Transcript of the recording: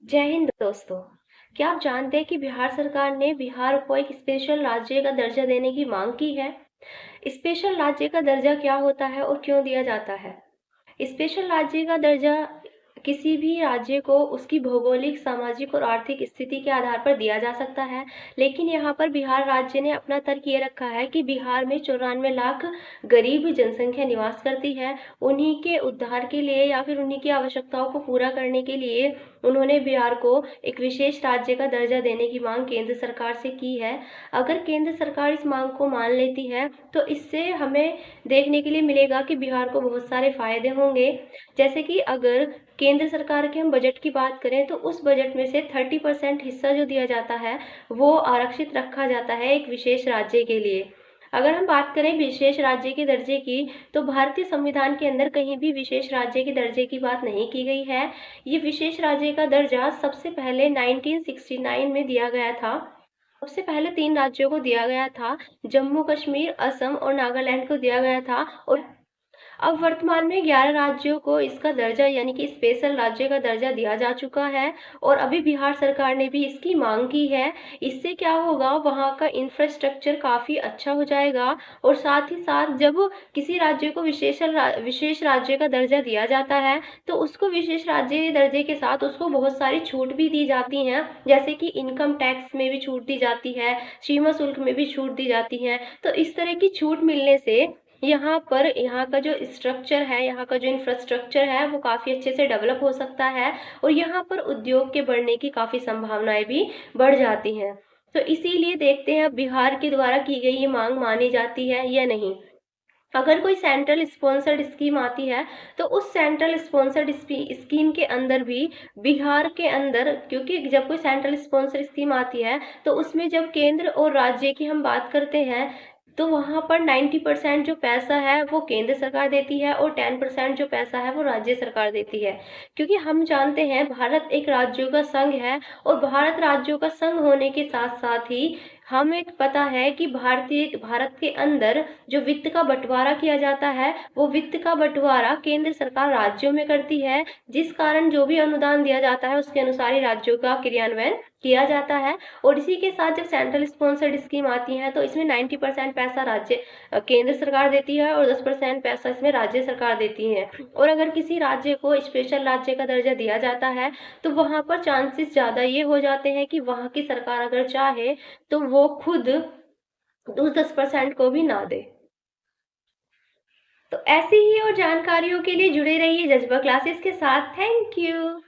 जय हिंद दोस्तों। क्या आप जानते हैं कि बिहार सरकार ने बिहार को एक स्पेशल राज्य का दर्जा देने की मांग की है। स्पेशल राज्य का दर्जा क्या होता है और क्यों दिया जाता है? स्पेशल राज्य का दर्जा किसी भी राज्य को उसकी भौगोलिक, सामाजिक और आर्थिक स्थिति के आधार पर दिया जा सकता है। लेकिन यहाँ पर बिहार राज्य ने अपना तर्क ये रखा है कि बिहार में 94 लाख गरीब जनसंख्या निवास करती है। उन्हीं के उद्धार के लिए या फिर उन्हीं की आवश्यकताओं को पूरा करने के लिए उन्होंने बिहार को एक विशेष राज्य का दर्जा देने की मांग केंद्र सरकार से की है। अगर केंद्र सरकार इस मांग को मान लेती है तो इससे हमें देखने के लिए मिलेगा कि बिहार को बहुत सारे फायदे होंगे। जैसे कि अगर केंद्र सरकार के हम बजट की बात करें तो उस बजट में से 30% हिस्सा जो दिया जाता है वो आरक्षित रखा जाता है एक विशेष राज्य के लिए। अगर हम बात करें विशेष राज्य के दर्जे की तो भारतीय संविधान के अंदर कहीं भी विशेष राज्य के दर्जे की बात नहीं की गई है। ये विशेष राज्य का दर्जा सबसे पहले 1969 में दिया गया था। सबसे पहले 3 राज्यों को दिया गया था, जम्मू कश्मीर, असम और नागालैंड को दिया गया था। और अब वर्तमान में 11 राज्यों को इसका दर्जा यानी कि स्पेशल राज्य का दर्जा दिया जा चुका है। और अभी बिहार सरकार ने भी इसकी मांग की है। इससे क्या होगा, वहाँ का इंफ्रास्ट्रक्चर काफ़ी अच्छा हो जाएगा। और साथ ही साथ जब किसी राज्य को विशेष राज्य का दर्जा दिया जाता है तो उसको विशेष राज्य दर्जे के साथ उसको बहुत सारी छूट भी दी जाती हैं। जैसे कि इनकम टैक्स में भी छूट दी जाती है, सीमा शुल्क में भी छूट दी जाती है। तो इस तरह की छूट मिलने से यहाँ का जो स्ट्रक्चर है, यहाँ का जो इंफ्रास्ट्रक्चर है वो काफ़ी अच्छे से डेवलप हो सकता है। और यहाँ पर उद्योग के बढ़ने की काफ़ी संभावनाएं भी बढ़ जाती हैं। तो इसीलिए देखते हैं बिहार के द्वारा की गई ये मांग मानी जाती है या नहीं। अगर कोई सेंट्रल स्पॉन्सर्ड स्कीम आती है तो उस सेंट्रल स्पॉन्सर्ड स्कीम के अंदर भी बिहार के अंदर, क्योंकि जब कोई सेंट्रल स्पॉन्सर्ड स्कीम आती है तो उसमें जब केंद्र और राज्य की हम बात करते हैं तो वहाँ पर 90% जो पैसा है वो केंद्र सरकार देती है और 10% जो पैसा है वो राज्य सरकार देती है। क्योंकि हम जानते हैं भारत एक राज्यों का संघ है और भारत राज्यों का संघ होने के साथ साथ ही हमें पता है कि भारत के अंदर जो वित्त का बंटवारा किया जाता है वो वित्त का बंटवारा केंद्र सरकार राज्यों में करती है। जिस कारण जो भी अनुदान दिया जाता है उसके अनुसार ही राज्यों का क्रियान्वयन किया जाता है। और इसी के साथ जब सेंट्रल स्पॉन्सर्ड स्कीम आती है तो इसमें 90% पैसा केंद्र सरकार देती है और 10% पैसा इसमें राज्य सरकार देती है। और अगर किसी राज्य को स्पेशल राज्य का दर्जा दिया जाता है तो वहां पर चांसेस ज्यादा ये हो जाते हैं कि वहां की सरकार अगर चाहे तो वो खुद उस 10% को भी ना दे। तो ऐसी ही और जानकारियों के लिए जुड़े रहिए जज्बा क्लासेस के साथ। Thank you.